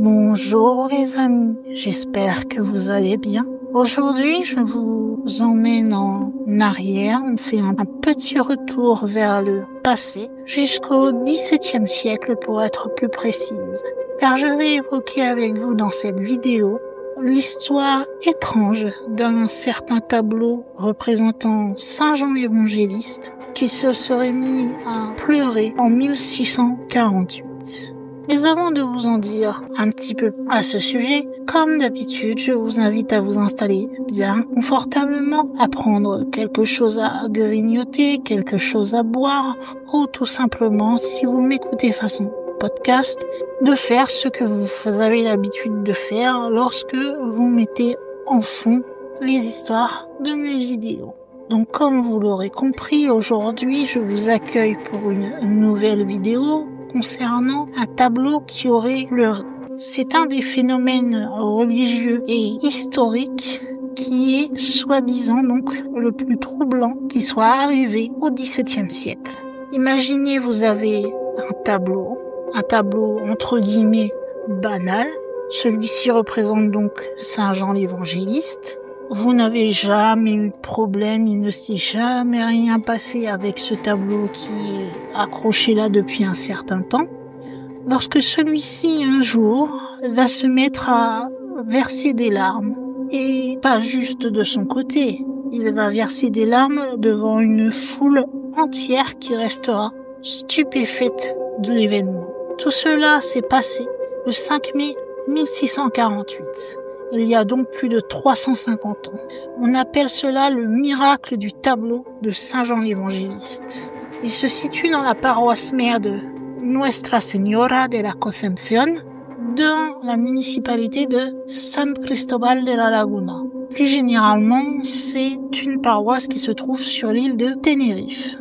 Bonjour les amis, j'espère que vous allez bien. Aujourd'hui, je vous emmène en arrière, on fait un petit retour vers le passé, jusqu'au XVIIe siècle pour être plus précise. Car je vais évoquer avec vous dans cette vidéo l'histoire étrange d'un certain tableau représentant Saint Jean l'Évangéliste qui se serait mis à pleurer en 1648. Mais avant de vous en dire un petit peu à ce sujet, comme d'habitude, je vous invite à vous installer bien confortablement, à prendre quelque chose à grignoter, quelque chose à boire, ou tout simplement, si vous m'écoutez façon podcast, de faire ce que vous avez l'habitude de faire lorsque vous mettez en fond les histoires de mes vidéos. Donc comme vous l'aurez compris, aujourd'hui je vous accueille pour une nouvelle vidéo concernant un tableau qui aurait pleuré. C'est un des phénomènes religieux et historiques qui est soi-disant donc le plus troublant qui soit arrivé au XVIIe siècle. Imaginez, vous avez un tableau entre guillemets banal. Celui-ci représente donc Saint Jean l'Évangéliste. Vous n'avez jamais eu de problème, il ne s'est jamais rien passé avec ce tableau qui est accroché là depuis un certain temps. Lorsque celui-ci, un jour, va se mettre à verser des larmes, et pas juste de son côté, il va verser des larmes devant une foule entière qui restera stupéfaite de l'événement. Tout cela s'est passé le 5 mai 1648. Il y a donc plus de 350 ans. On appelle cela le miracle du tableau de Saint Jean l'Évangéliste. Il se situe dans la paroisse mère de Nuestra Señora de la Concepción, dans la municipalité de San Cristóbal de la Laguna. Plus généralement, c'est une paroisse qui se trouve sur l'île de Tenerife.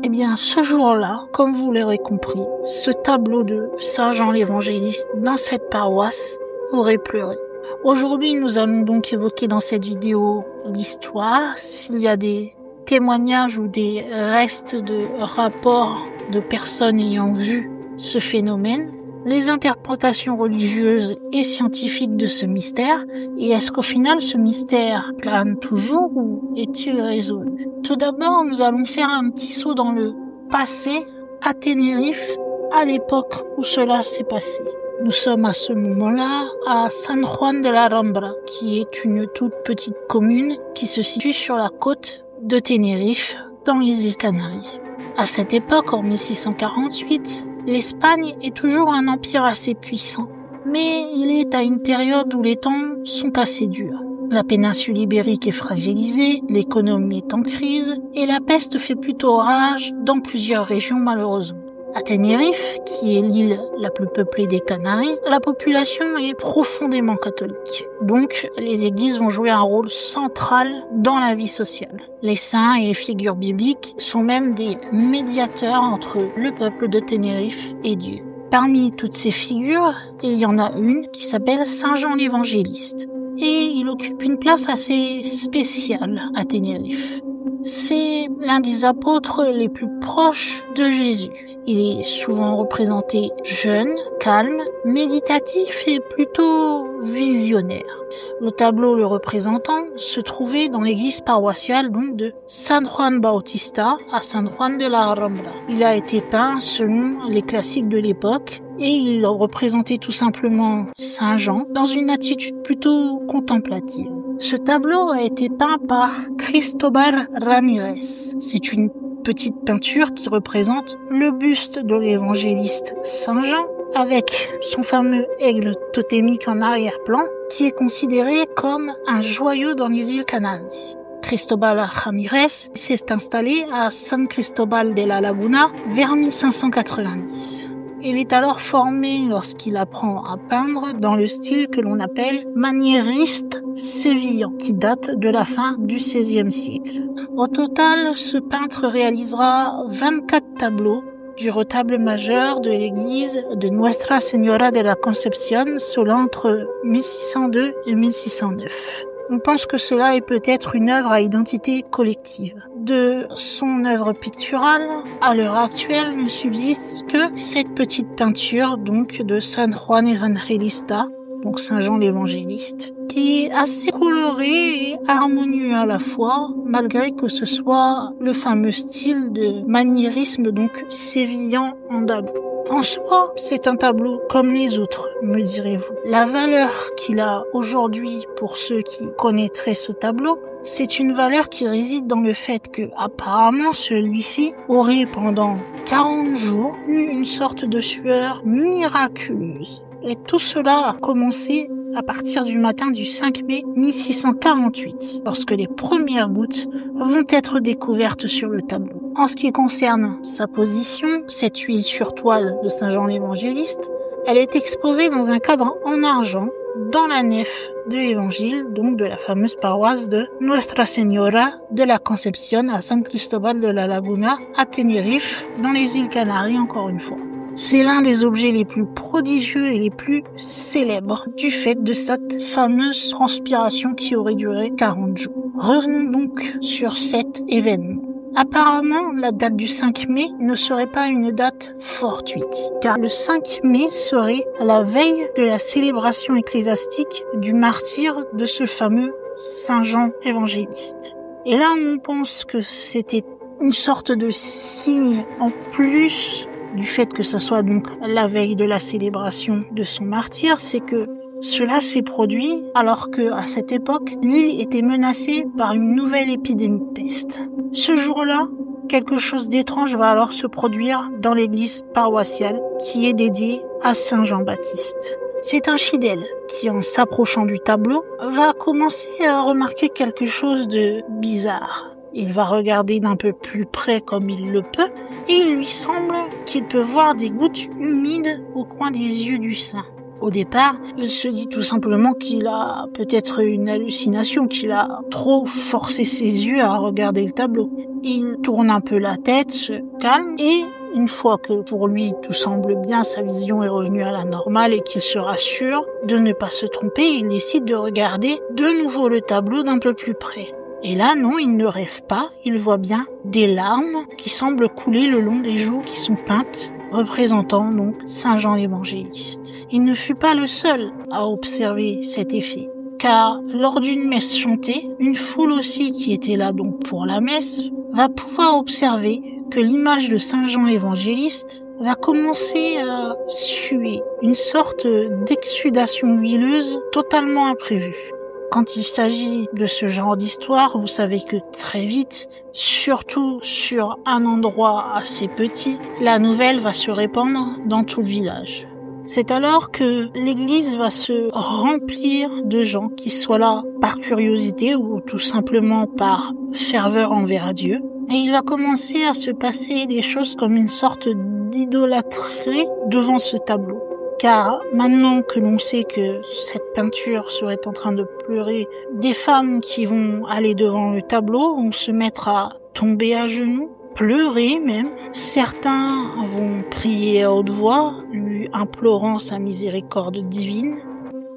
Eh bien, ce jour-là, comme vous l'aurez compris, ce tableau de Saint Jean l'Évangéliste dans cette paroisse aurait pleuré. Aujourd'hui, nous allons donc évoquer dans cette vidéo l'histoire, s'il y a des témoignages ou des restes de rapports de personnes ayant vu ce phénomène, les interprétations religieuses et scientifiques de ce mystère, et est-ce qu'au final ce mystère plane toujours ou est-il résolu? Tout d'abord, nous allons faire un petit saut dans le passé à Tenerife, à l'époque où cela s'est passé. Nous sommes à ce moment-là à San Juan de la Rambla, qui est une toute petite commune qui se situe sur la côte de Tenerife, dans les îles Canaries. À cette époque, en 1648, l'Espagne est toujours un empire assez puissant, mais il est à une période où les temps sont assez durs. La péninsule ibérique est fragilisée, l'économie est en crise, et la peste fait plutôt rage dans plusieurs régions malheureusement. À Tenerife, qui est l'île la plus peuplée des Canaries, la population est profondément catholique. Donc, les églises vont jouer un rôle central dans la vie sociale. Les saints et les figures bibliques sont même des médiateurs entre le peuple de Tenerife et Dieu. Parmi toutes ces figures, il y en a une qui s'appelle Saint Jean l'Évangéliste. Et il occupe une place assez spéciale à Tenerife. C'est l'un des apôtres les plus proches de Jésus. Il est souvent représenté jeune, calme, méditatif et plutôt visionnaire. Le tableau le représentant se trouvait dans l'église paroissiale donc de San Juan Bautista à San Juan de la Rambla. Il a été peint selon les classiques de l'époque et il représentait tout simplement Saint Jean dans une attitude plutôt contemplative. Ce tableau a été peint par Cristóbal Ramírez. C'est une petite peinture qui représente le buste de l'évangéliste Saint Jean avec son fameux aigle totémique en arrière-plan qui est considéré comme un joyau dans les îles Canaries. Cristóbal Ramírez s'est installé à San Cristóbal de la Laguna vers 1590. Il est alors formé lorsqu'il apprend à peindre dans le style que l'on appelle maniériste sévillan, qui date de la fin du XVIe siècle. Au total, ce peintre réalisera 24 tableaux du retable majeur de l'église de Nuestra Señora de la Concepción, selon entre 1602 et 1609. on pense que cela est peut-être une œuvre à identité collective. De son œuvre picturale, à l'heure actuelle, ne subsiste que cette petite peinture donc de San Juan Evangelista, donc Saint Jean l'Évangéliste, qui est assez coloré et harmonieux à la fois, malgré que ce soit le fameux style de maniérisme donc sévillan andalou. En soi, c'est un tableau comme les autres, me direz-vous. La valeur qu'il a aujourd'hui pour ceux qui connaîtraient ce tableau, c'est une valeur qui réside dans le fait que, apparemment, celui-ci aurait pendant 40 jours eu une sorte de sueur miraculeuse. Et tout cela a commencé à partir du matin du 5 mai 1648, lorsque les premières gouttes vont être découvertes sur le tableau. En ce qui concerne sa position, cette huile sur toile de Saint Jean l'Évangéliste, elle est exposée dans un cadre en argent dans la nef de l'évangile, donc de la fameuse paroisse de Nuestra Señora de la Concepción à San Cristóbal de la Laguna à Tenerife, dans les îles Canaries encore une fois. C'est l'un des objets les plus prodigieux et les plus célèbres du fait de cette fameuse transpiration qui aurait duré 40 jours. Revenons donc sur cet événement. Apparemment, la date du 5 mai ne serait pas une date fortuite, car le 5 mai serait la veille de la célébration ecclésiastique du martyre de ce fameux Saint Jean évangéliste. Et là, on pense que c'était une sorte de signe en plus du fait que ça soit donc la veille de la célébration de son martyre, c'est que cela s'est produit alors que, à cette époque, l'île était menacée par une nouvelle épidémie de peste. Ce jour-là, quelque chose d'étrange va alors se produire dans l'église paroissiale qui est dédiée à Saint Jean-Baptiste. C'est un fidèle qui, en s'approchant du tableau, va commencer à remarquer quelque chose de bizarre. Il va regarder d'un peu plus près comme il le peut, et il lui semble qu'il peut voir des gouttes humides au coin des yeux du saint. Au départ, il se dit tout simplement qu'il a peut-être une hallucination, qu'il a trop forcé ses yeux à regarder le tableau. Il tourne un peu la tête, se calme, et une fois que pour lui tout semble bien, sa vision est revenue à la normale et qu'il se rassure de ne pas se tromper, il décide de regarder de nouveau le tableau d'un peu plus près. Et là, non, il ne rêve pas, il voit bien des larmes qui semblent couler le long des joues qui sont peintes, représentant donc Saint Jean l'Évangéliste. Il ne fut pas le seul à observer cet effet, car lors d'une messe chantée, une foule aussi qui était là donc pour la messe va pouvoir observer que l'image de Saint Jean l'Évangéliste va commencer à suer, une sorte d'exsudation huileuse totalement imprévue. Quand il s'agit de ce genre d'histoire, vous savez que très vite, surtout sur un endroit assez petit, la nouvelle va se répandre dans tout le village. C'est alors que l'église va se remplir de gens qui soient là par curiosité ou tout simplement par ferveur envers Dieu. Et il va commencer à se passer des choses comme une sorte d'idolâtrie devant ce tableau. Car maintenant que l'on sait que cette peinture serait en train de pleurer, des femmes qui vont aller devant le tableau vont se mettre à tomber à genoux, pleurer même. Certains vont prier à haute voix, lui implorant sa miséricorde divine.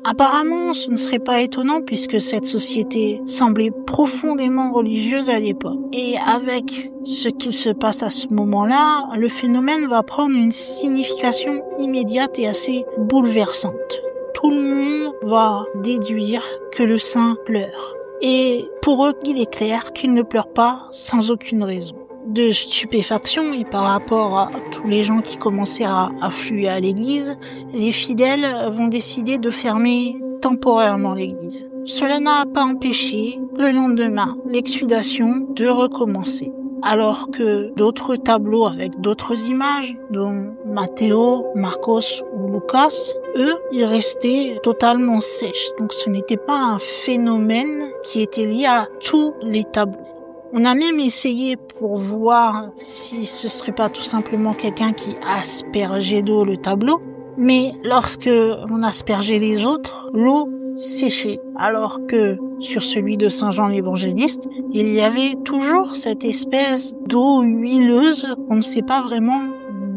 Apparemment, ce ne serait pas étonnant puisque cette société semblait profondément religieuse à l'époque. Et avec ce qui se passe à ce moment-là, le phénomène va prendre une signification immédiate et assez bouleversante. Tout le monde va déduire que le saint pleure. Et pour eux, il est clair qu'il ne pleure pas sans aucune raison. De stupéfaction et par rapport à tous les gens qui commençaient à affluer à l'église, les fidèles vont décider de fermer temporairement l'église. Cela n'a pas empêché le lendemain l'exsudation de recommencer. Alors que d'autres tableaux avec d'autres images, dont Matteo, Marcos ou Lucas, eux, ils restaient totalement sèches. Donc ce n'était pas un phénomène qui était lié à tous les tableaux. On a même essayé pour voir si ce serait pas tout simplement quelqu'un qui aspergeait d'eau le tableau, mais lorsque on aspergeait les autres, l'eau séchait, alors que sur celui de Saint Jean l'Évangéliste, il y avait toujours cette espèce d'eau huileuse qu'on ne sait pas vraiment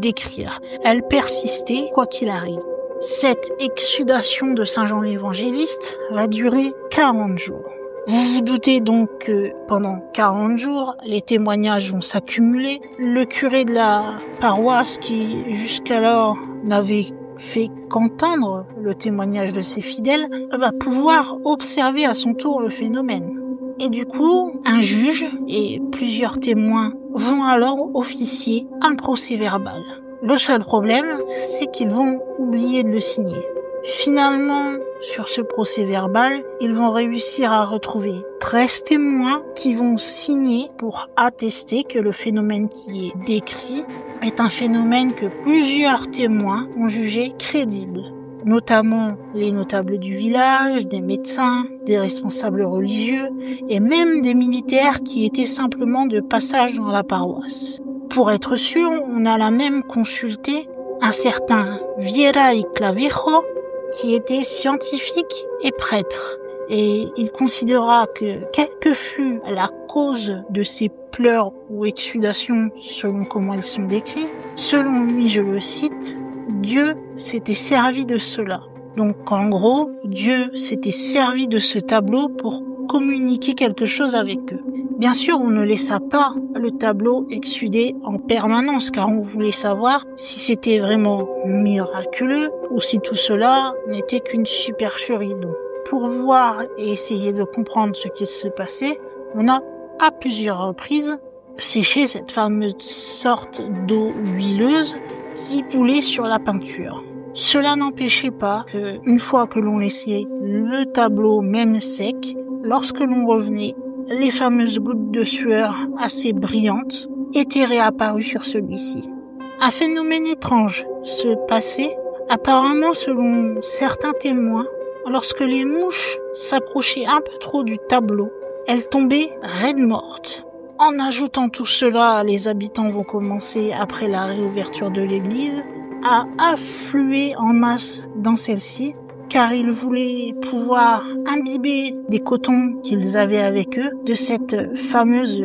décrire. Elle persistait quoi qu'il arrive. Cette exsudation de Saint Jean l'Évangéliste va durer 40 jours. Vous vous doutez donc que pendant 40 jours, les témoignages vont s'accumuler. Le curé de la paroisse, qui jusqu'alors n'avait fait qu'entendre le témoignage de ses fidèles, va pouvoir observer à son tour le phénomène. Et du coup, un juge et plusieurs témoins vont alors officier un procès-verbal. Le seul problème, c'est qu'ils vont oublier de le signer. Finalement, sur ce procès-verbal, ils vont réussir à retrouver 13 témoins qui vont signer pour attester que le phénomène qui est décrit est un phénomène que plusieurs témoins ont jugé crédible, notamment les notables du village, des médecins, des responsables religieux et même des militaires qui étaient simplement de passage dans la paroisse. Pour être sûr, on a même consulté un certain Vieira y Clavijo, qui était scientifique et prêtre. Et il considéra que, quelle que fût la cause de ces pleurs ou exsudations, selon comment ils sont décrits, selon lui, je le cite, Dieu s'était servi de cela. Donc en gros, Dieu s'était servi de ce tableau pour communiquer quelque chose avec eux. Bien sûr, on ne laissa pas le tableau exsuder en permanence, car on voulait savoir si c'était vraiment miraculeux ou si tout cela n'était qu'une supercherie. Donc, pour voir et essayer de comprendre ce qui se passait, on a à plusieurs reprises séché cette fameuse sorte d'eau huileuse qui coulait sur la peinture. Cela n'empêchait pas que, une fois que l'on laissait le tableau même sec, lorsque l'on revenait, les fameuses gouttes de sueur assez brillantes étaient réapparues sur celui-ci. Un phénomène étrange se passait, apparemment selon certains témoins, lorsque les mouches s'approchaient un peu trop du tableau, elles tombaient raides mortes. En ajoutant tout cela, les habitants vont commencer, après la réouverture de l'église, à affluer en masse dans celle-ci, car ils voulaient pouvoir imbiber des cotons qu'ils avaient avec eux de cette fameuse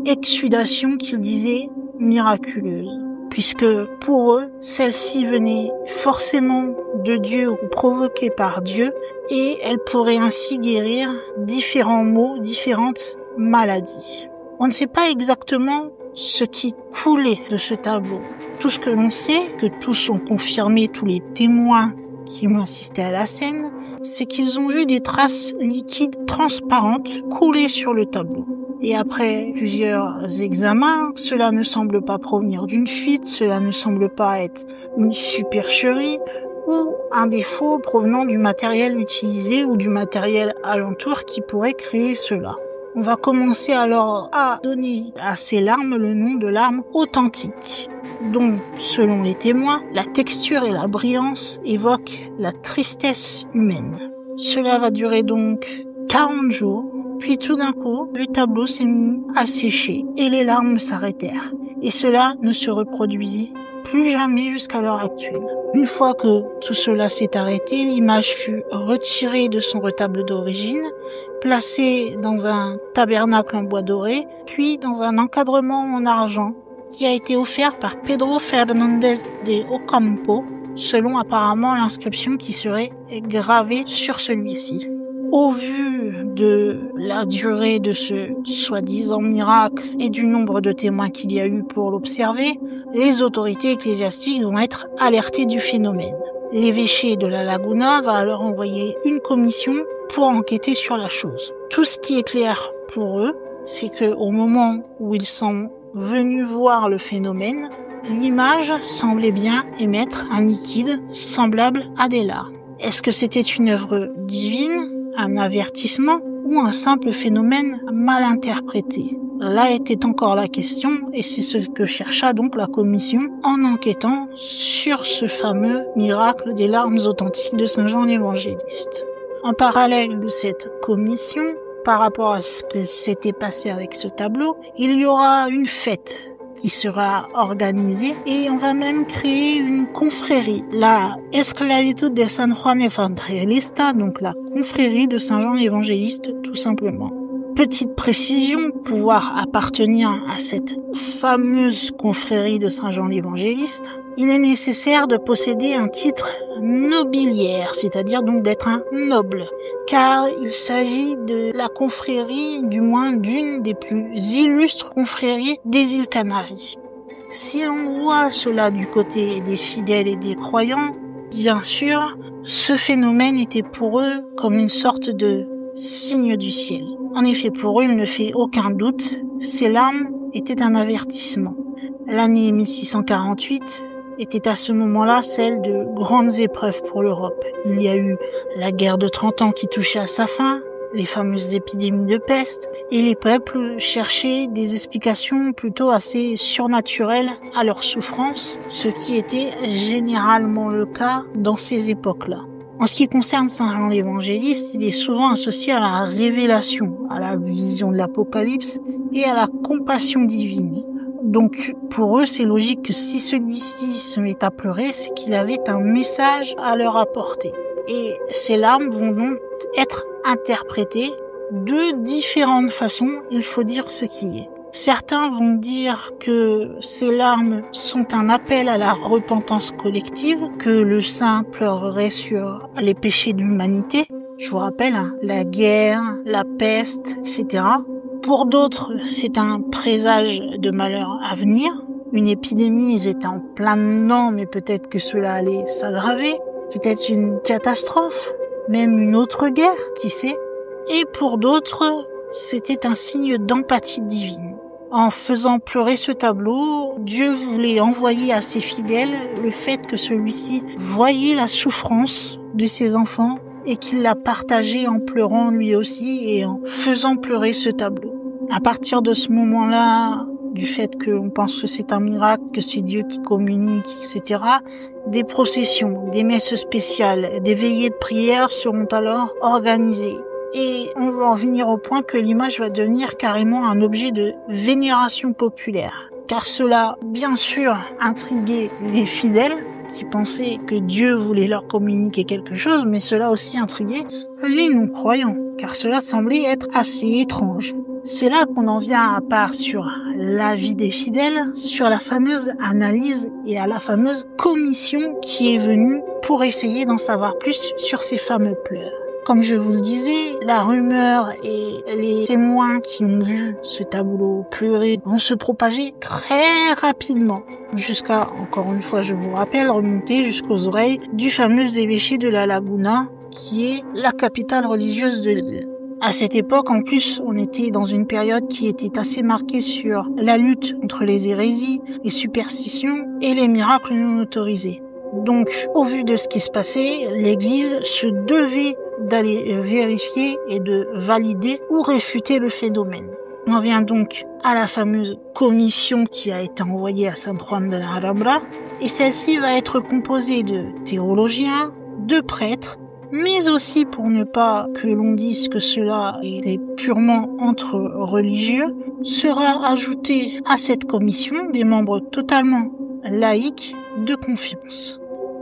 exsudation qu'ils disaient miraculeuse. Puisque pour eux, celle-ci venait forcément de Dieu ou provoquée par Dieu, et elle pourrait ainsi guérir différents maux, différentes maladies. On ne sait pas exactement ce qui coulait de ce tableau. Tout ce que l'on sait, que tous ont confirmé, tous les témoins qui ont assisté à la scène, c'est qu'ils ont vu des traces liquides transparentes couler sur le tableau. Et après plusieurs examens, cela ne semble pas provenir d'une fuite, cela ne semble pas être une supercherie ou un défaut provenant du matériel utilisé ou du matériel alentour qui pourrait créer cela. On va commencer alors à donner à ces larmes le nom de larmes authentiques, dont, selon les témoins, la texture et la brillance évoquent la tristesse humaine. Cela va durer donc 40 jours, puis tout d'un coup, le tableau s'est mis à sécher et les larmes s'arrêtèrent. Et cela ne se reproduisit plus jamais jusqu'à l'heure actuelle. Une fois que tout cela s'est arrêté, l'image fut retirée de son retable d'origine, placée dans un tabernacle en bois doré, puis dans un encadrement en argent qui a été offert par Pedro Fernández de Ocampo, selon apparemment l'inscription qui serait gravée sur celui-ci. Au vu de la durée de ce soi-disant miracle et du nombre de témoins qu'il y a eu pour l'observer, les autorités ecclésiastiques vont être alertées du phénomène. L'évêché de la Laguna va alors envoyer une commission pour enquêter sur la chose. Tout ce qui est clair pour eux, c'est qu'au moment où ils sont venus voir le phénomène, l'image semblait bien émettre un liquide semblable à des larmes. Est-ce que c'était une œuvre divine, un avertissement ou un simple phénomène mal interprété? Là était encore la question, et c'est ce que chercha donc la commission en enquêtant sur ce fameux miracle des larmes authentiques de Saint Jean l'Évangéliste. En parallèle de cette commission, par rapport à ce qui s'était passé avec ce tableau, il y aura une fête qui sera organisée et on va même créer une confrérie, la Esclavitud de San Juan Evangelista, donc la confrérie de Saint Jean l'Évangéliste tout simplement. Petite précision, pouvoir appartenir à cette fameuse confrérie de Saint Jean l'Évangéliste il est nécessaire de posséder un titre nobiliaire, c'est-à-dire donc d'être un noble, car il s'agit de la confrérie, du moins d'une des plus illustres confréries des îles Canaries. Si l'on voit cela du côté des fidèles et des croyants, bien sûr, ce phénomène était pour eux comme une sorte de signe du ciel. En effet, pour eux, il ne fait aucun doute, ces larmes étaient un avertissement. L'année 1648 était à ce moment-là celle de grandes épreuves pour l'Europe. Il y a eu la guerre de 30 ans qui touchait à sa fin, les fameuses épidémies de peste, et les peuples cherchaient des explications plutôt assez surnaturelles à leurs souffrances, ce qui était généralement le cas dans ces époques-là. En ce qui concerne Saint Jean l'Évangéliste, il est souvent associé à la révélation, à la vision de l'Apocalypse et à la compassion divine. Donc, pour eux, c'est logique que si celui-ci se met à pleurer, c'est qu'il avait un message à leur apporter. Et ces larmes vont donc être interprétées de différentes façons, il faut dire ce qui est. Certains vont dire que ces larmes sont un appel à la repentance collective, que le saint pleurerait sur les péchés de l'humanité. Je vous rappelle, la guerre, la peste, etc. Pour d'autres, c'est un présage de malheur à venir. Une épidémie, ils étaient en plein dedans, mais peut-être que cela allait s'aggraver. Peut-être une catastrophe, même une autre guerre, qui sait. Et pour d'autres, c'était un signe d'empathie divine. En faisant pleurer ce tableau, Dieu voulait envoyer à ses fidèles le fait que celui-ci voyait la souffrance de ses enfants et qu'il la partageait en pleurant lui aussi et en faisant pleurer ce tableau. À partir de ce moment-là, du fait qu'on pense que c'est un miracle, que c'est Dieu qui communique, etc., des processions, des messes spéciales, des veillées de prière seront alors organisées. Et on va en venir au point que l'image va devenir carrément un objet de vénération populaire. Car cela, bien sûr, intriguait les fidèles qui pensaient que Dieu voulait leur communiquer quelque chose, mais cela aussi intriguait les non-croyants, car cela semblait être assez étrange. C'est là qu'on en vient à part sur la vie des fidèles, sur la fameuse analyse et à la fameuse commission qui est venue pour essayer d'en savoir plus sur ces fameux pleurs. Comme je vous le disais, la rumeur et les témoins qui ont vu ce tableau pleurer vont se propager très rapidement, jusqu'à, encore une fois je vous rappelle, remonter jusqu'aux oreilles du fameux évêché de la Laguna, qui est la capitale religieuse de l'île. À cette époque, en plus, on était dans une période qui était assez marquée sur la lutte contre les hérésies, les superstitions et les miracles non autorisés. Donc, au vu de ce qui se passait, l'Église se devait d'aller vérifier et de valider ou réfuter le phénomène. On en vient donc à la fameuse commission qui a été envoyée à Saint Juan de la Alhambra, et celle-ci va être composée de théologiens, de prêtres, mais aussi, pour ne pas que l'on dise que cela était purement entre religieux, sera ajouté à cette commission des membres totalement laïcs de confiance.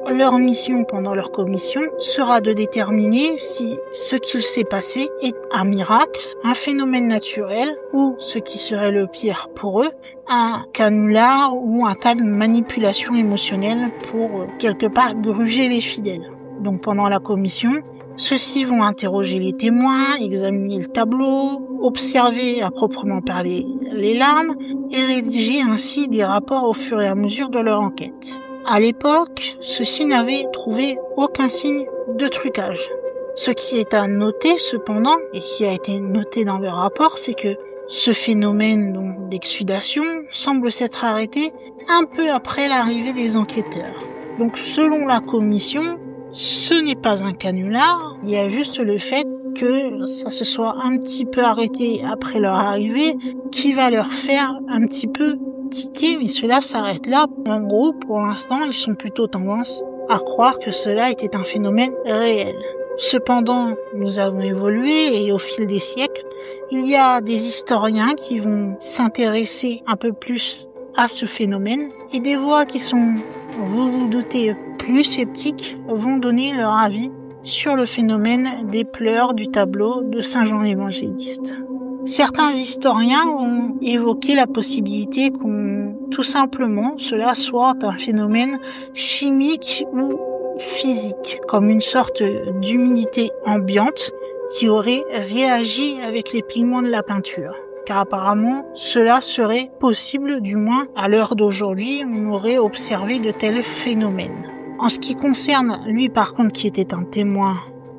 Leur mission pendant leur commission sera de déterminer si ce qu'il s'est passé est un miracle, un phénomène naturel ou, ce qui serait le pire pour eux, un canular ou un cas de manipulation émotionnelle pour quelque part gruger les fidèles. Donc pendant la commission, ceux-ci vont interroger les témoins, examiner le tableau, observer à proprement parler les larmes et rédiger ainsi des rapports au fur et à mesure de leur enquête. À l'époque, ceux-ci n'avaient trouvé aucun signe de trucage. Ce qui est à noter cependant, et qui a été noté dans le rapport, c'est que ce phénomène d'exsudation semble s'être arrêté un peu après l'arrivée des enquêteurs. Donc selon la commission, ce n'est pas un canular, il y a juste le fait que ça se soit un petit peu arrêté après leur arrivée qui va leur faire un petit peu tiquer, mais cela s'arrête là. En gros, pour l'instant, ils sont plutôt tendance à croire que cela était un phénomène réel. Cependant, nous avons évolué et au fil des siècles, il y a des historiens qui vont s'intéresser un peu plus à ce phénomène et des voix qui sont, vous vous doutez, plus sceptiques vont donner leur avis sur le phénomène des pleurs du tableau de Saint Jean l'Évangéliste. Certains historiens ont évoqué la possibilité qu'on tout simplement cela soit un phénomène chimique ou physique, comme une sorte d'humidité ambiante qui aurait réagi avec les pigments de la peinture. Car apparemment, cela serait possible, du moins à l'heure d'aujourd'hui, on aurait observé de tels phénomènes. En ce qui concerne lui par contre qui était un témoin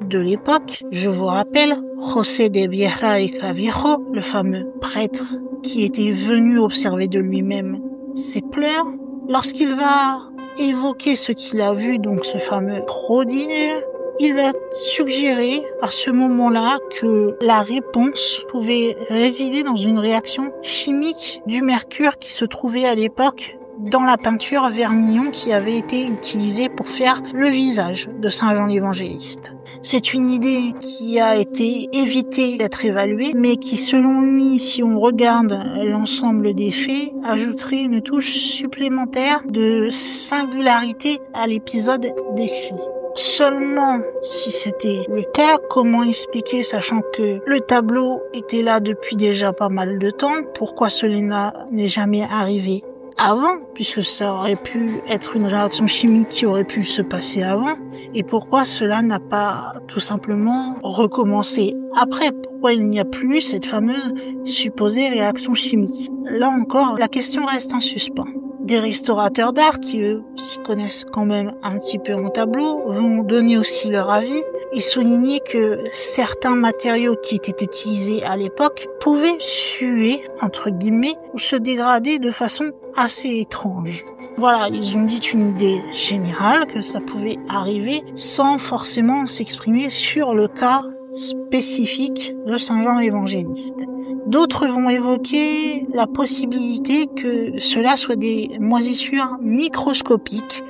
de l'époque, je vous rappelle, José de Vieira y Clavijo, le fameux prêtre qui était venu observer de lui-même ses pleurs, lorsqu'il va évoquer ce qu'il a vu, donc ce fameux prodige, il va suggérer à ce moment-là que la réponse pouvait résider dans une réaction chimique du mercure qui se trouvait à l'époque dans la peinture vermillon qui avait été utilisée pour faire le visage de Saint Jean l'Évangéliste. C'est une idée qui a été évitée d'être évaluée, mais qui, selon lui, si on regarde l'ensemble des faits, ajouterait une touche supplémentaire de singularité à l'épisode décrit. Seulement, si c'était le cas, comment expliquer, sachant que le tableau était là depuis déjà pas mal de temps, pourquoi cela n'est jamais arrivé avant, puisque ça aurait pu être une réaction chimique qui aurait pu se passer avant, et pourquoi cela n'a pas tout simplement recommencé après, pourquoi il n'y a plus cette fameuse supposée réaction chimique. Là encore, la question reste en suspens. Des restaurateurs d'art qui, eux, s'y connaissent quand même un petit peu en tableau, vont donner aussi leur avis et souligner que certains matériaux qui étaient utilisés à l'époque pouvaient suer, entre guillemets, ou se dégrader de façon assez étrange. Voilà, ils ont dit une idée générale que ça pouvait arriver sans forcément s'exprimer sur le cas spécifique de Saint Jean l'Évangéliste. D'autres vont évoquer la possibilité que cela soit des moisissures microscopiques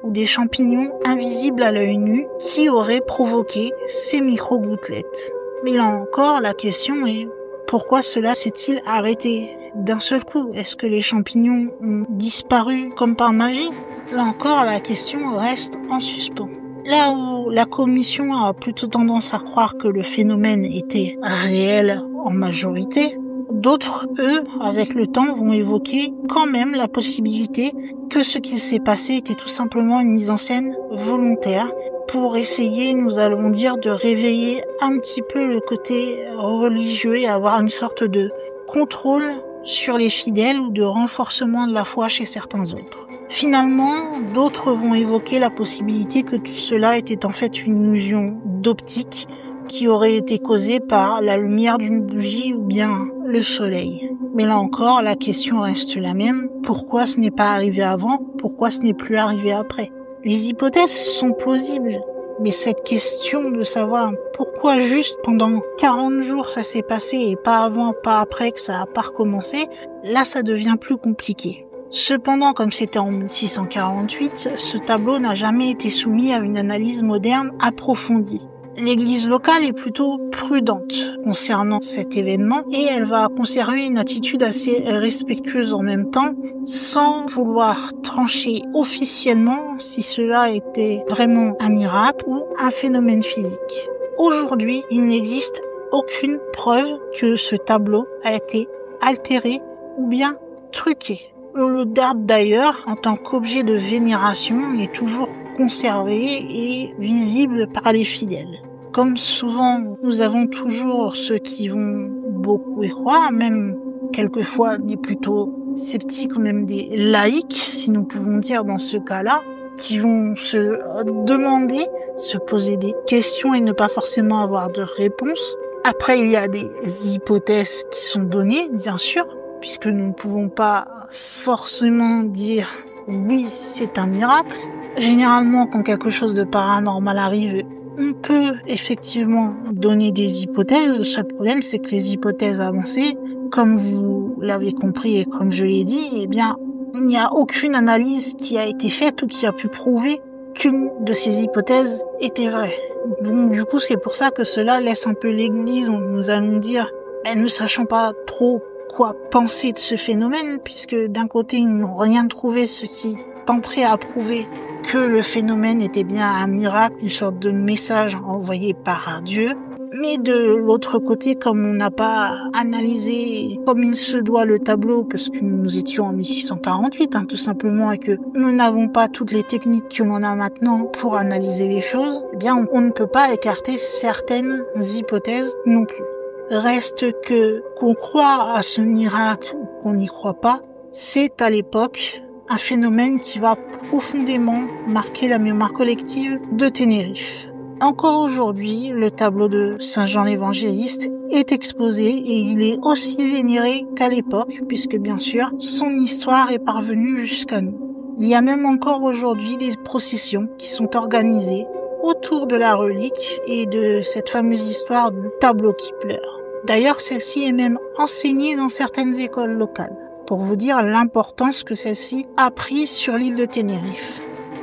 ou des champignons invisibles à l'œil nu qui auraient provoqué ces micro-gouttelettes. Mais là encore, la question est pourquoi cela s'est-il arrêté d'un seul coup? Est-ce que les champignons ont disparu comme par magie? Là encore, la question reste en suspens. Là où la commission a plutôt tendance à croire que le phénomène était réel en majorité, d'autres, eux, avec le temps, vont évoquer quand même la possibilité que ce qui s'est passé était tout simplement une mise en scène volontaire pour essayer, nous allons dire, de réveiller un petit peu le côté religieux et avoir une sorte de contrôle sur les fidèles ou de renforcement de la foi chez certains autres. Finalement, d'autres vont évoquer la possibilité que tout cela était en fait une illusion d'optique qui aurait été causée par la lumière d'une bougie ou bien le soleil. Mais là encore, la question reste la même. Pourquoi ce n'est pas arrivé avant? Pourquoi ce n'est plus arrivé après? Les hypothèses sont plausibles, mais cette question de savoir pourquoi juste pendant 40 jours ça s'est passé et pas avant, pas après que ça a pas recommencé, là ça devient plus compliqué. Cependant, comme c'était en 1648, ce tableau n'a jamais été soumis à une analyse moderne approfondie. L'église locale est plutôt prudente concernant cet événement et elle va conserver une attitude assez respectueuse en même temps, sans vouloir trancher officiellement si cela était vraiment un miracle ou un phénomène physique. Aujourd'hui, il n'existe aucune preuve que ce tableau a été altéré ou bien truqué. On le garde d'ailleurs en tant qu'objet de vénération et toujours conservé et visible par les fidèles. Comme souvent, nous avons toujours ceux qui vont beaucoup y croire, même quelquefois des plutôt sceptiques ou même des laïcs, si nous pouvons dire dans ce cas-là, qui vont se demander, se poser des questions et ne pas forcément avoir de réponse. Après, il y a des hypothèses qui sont données, bien sûr, puisque nous ne pouvons pas forcément dire oui, c'est un miracle. Généralement, quand quelque chose de paranormal arrive, on peut effectivement donner des hypothèses. Le seul problème, c'est que les hypothèses avancées, comme vous l'avez compris et comme je l'ai dit, eh bien, il n'y a aucune analyse qui a été faite ou qui a pu prouver qu'une de ces hypothèses était vraie. Donc, du coup, c'est pour ça que cela laisse un peu l'église, nous allons dire, ne sachant pas trop quoi penser de ce phénomène, puisque d'un côté, ils n'ont rien trouvé, ce qui tenterait à prouver que le phénomène était bien un miracle, une sorte de message envoyé par Dieu. Mais de l'autre côté, comme on n'a pas analysé comme il se doit le tableau, parce que nous étions en 1648, tout simplement, et que nous n'avons pas toutes les techniques que l'on a maintenant pour analyser les choses, eh bien, on ne peut pas écarter certaines hypothèses non plus. Reste que qu'on croit à ce miracle ou qu'on n'y croit pas, c'est à l'époque un phénomène qui va profondément marquer la mémoire collective de Tenerife. Encore aujourd'hui, le tableau de Saint Jean l'Évangéliste est exposé et il est aussi vénéré qu'à l'époque, puisque bien sûr, son histoire est parvenue jusqu'à nous. Il y a même encore aujourd'hui des processions qui sont organisées autour de la relique et de cette fameuse histoire du tableau qui pleure. D'ailleurs, celle-ci est même enseignée dans certaines écoles locales, pour vous dire l'importance que celle-ci a pris sur l'île de Tenerife.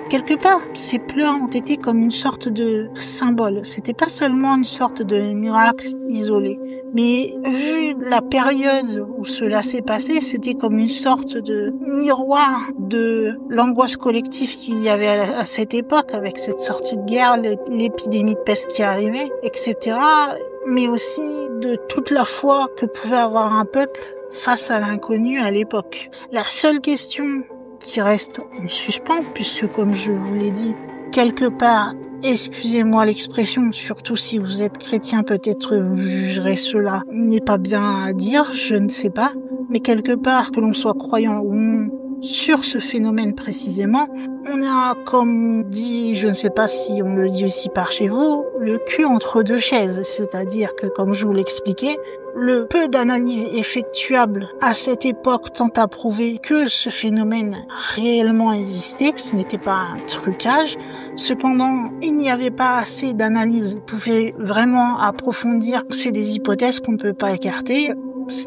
Quelque part, ces pleurs ont été comme une sorte de symbole. C'était pas seulement une sorte de miracle isolé, mais vu la période où cela s'est passé, c'était comme une sorte de miroir de l'angoisse collective qu'il y avait à cette époque, avec cette sortie de guerre, l'épidémie de peste qui arrivait, etc. Mais aussi de toute la foi que pouvait avoir un peuple face à l'inconnu à l'époque. La seule question qui reste en suspens, puisque comme je vous l'ai dit, quelque part, excusez-moi l'expression, surtout si vous êtes chrétien, peut-être vous jugerez cela, n'est pas bien à dire, je ne sais pas, mais quelque part, que l'on soit croyant ou non sur ce phénomène précisément, on a, comme dit, je ne sais pas si on le dit aussi par chez vous, le cul entre deux chaises, c'est-à-dire que, comme je vous l'expliquais, le peu d'analyses effectuables à cette époque tend à prouver que ce phénomène réellement existait, que ce n'était pas un trucage. Cependant, il n'y avait pas assez d'analyses qui pouvaient vraiment approfondir. C'est des hypothèses qu'on ne peut pas écarter.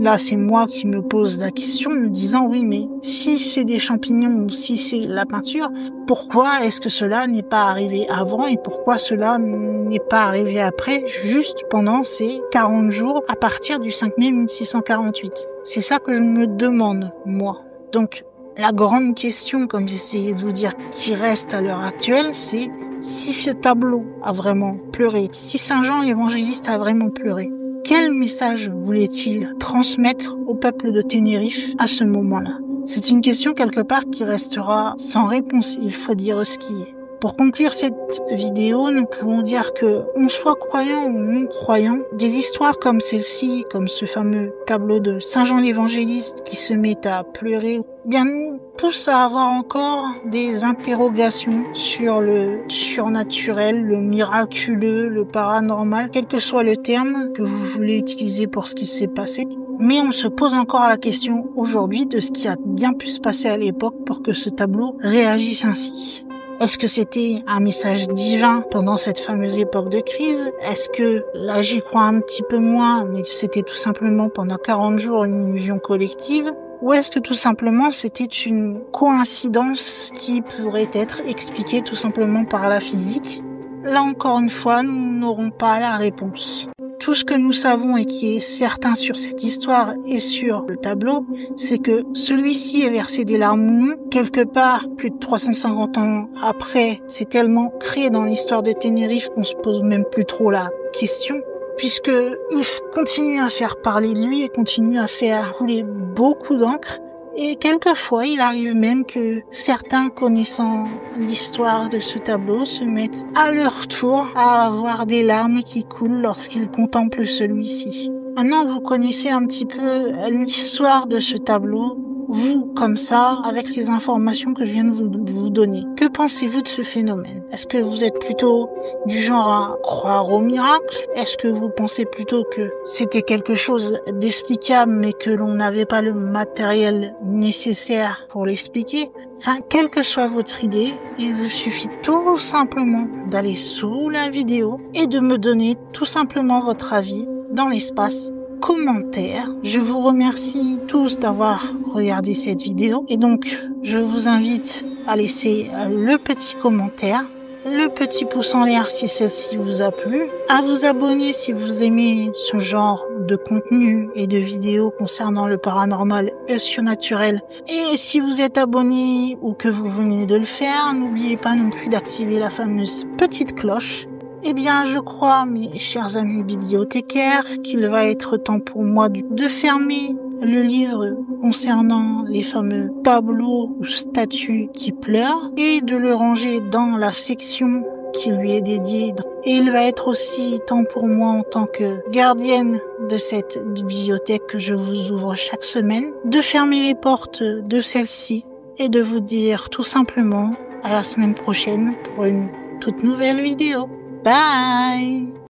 Là, c'est moi qui me pose la question, me disant oui, mais si c'est des champignons ou si c'est la peinture, pourquoi est-ce que cela n'est pas arrivé avant et pourquoi cela n'est pas arrivé après, juste pendant ces 40 jours à partir du 5 mai 1648? C'est ça que je me demande, moi. Donc, la grande question, comme j'essayais de vous dire, qui reste à l'heure actuelle, c'est si ce tableau a vraiment pleuré, si Saint Jean l'Évangéliste a vraiment pleuré, quel message voulait-il transmettre au peuple de Tenerife à ce moment-là? C'est une question quelque part qui restera sans réponse, il faut dire ce qui est. Pour conclure cette vidéo, nous pouvons dire que, on soit croyant ou non croyant, des histoires comme celle-ci, comme ce fameux tableau de Saint Jean l'Évangéliste qui se met à pleurer, bien nous pousse à avoir encore des interrogations sur le surnaturel, le miraculeux, le paranormal, quel que soit le terme que vous voulez utiliser pour ce qui s'est passé. Mais on se pose encore la question aujourd'hui de ce qui a bien pu se passer à l'époque pour que ce tableau réagisse ainsi. Est-ce que c'était un message divin pendant cette fameuse époque de crise? Est-ce que, là j'y crois un petit peu moins, mais que c'était tout simplement pendant 40 jours une illusion collective? Ou est-ce que tout simplement c'était une coïncidence qui pourrait être expliquée tout simplement par la physique? Là encore une fois, nous n'aurons pas la réponse. Tout ce que nous savons et qui est certain sur cette histoire et sur le tableau, c'est que celui-ci est versé des larmes ou non. Quelque part, plus de 350 ans après, c'est tellement créé dans l'histoire de Tenerife qu'on se pose même plus trop la question, puisque il continue à faire parler de lui et continue à faire couler beaucoup d'encre. Et quelquefois, il arrive même que certains connaissant l'histoire de ce tableau se mettent à leur tour à avoir des larmes qui coulent lorsqu'ils contemplent celui-ci. Maintenant, vous connaissez un petit peu l'histoire de ce tableau, vous, comme ça, avec les informations que je viens de vous donner. Que pensez-vous de ce phénomène? Est-ce que vous êtes plutôt du genre à croire au miracle? Est-ce que vous pensez plutôt que c'était quelque chose d'explicable mais que l'on n'avait pas le matériel nécessaire pour l'expliquer? Enfin, quelle que soit votre idée, il vous suffit tout simplement d'aller sous la vidéo et de me donner tout simplement votre avis dans l'espace commentaires. Je vous remercie tous d'avoir regardé cette vidéo et donc je vous invite à laisser le petit commentaire, le petit pouce en l'air si celle-ci vous a plu, à vous abonner si vous aimez ce genre de contenu et de vidéos concernant le paranormal et le surnaturel. Et si vous êtes abonné ou que vous venez de le faire, n'oubliez pas non plus d'activer la fameuse petite cloche Eh bien, je crois, mes chers amis bibliothécaires, qu'il va être temps pour moi de fermer le livre concernant les fameux tableaux ou statues qui pleurent et de le ranger dans la section qui lui est dédiée. Et il va être aussi temps pour moi, en tant que gardienne de cette bibliothèque que je vous ouvre chaque semaine, de fermer les portes de celle-ci et de vous dire tout simplement à la semaine prochaine pour une toute nouvelle vidéo. Bye!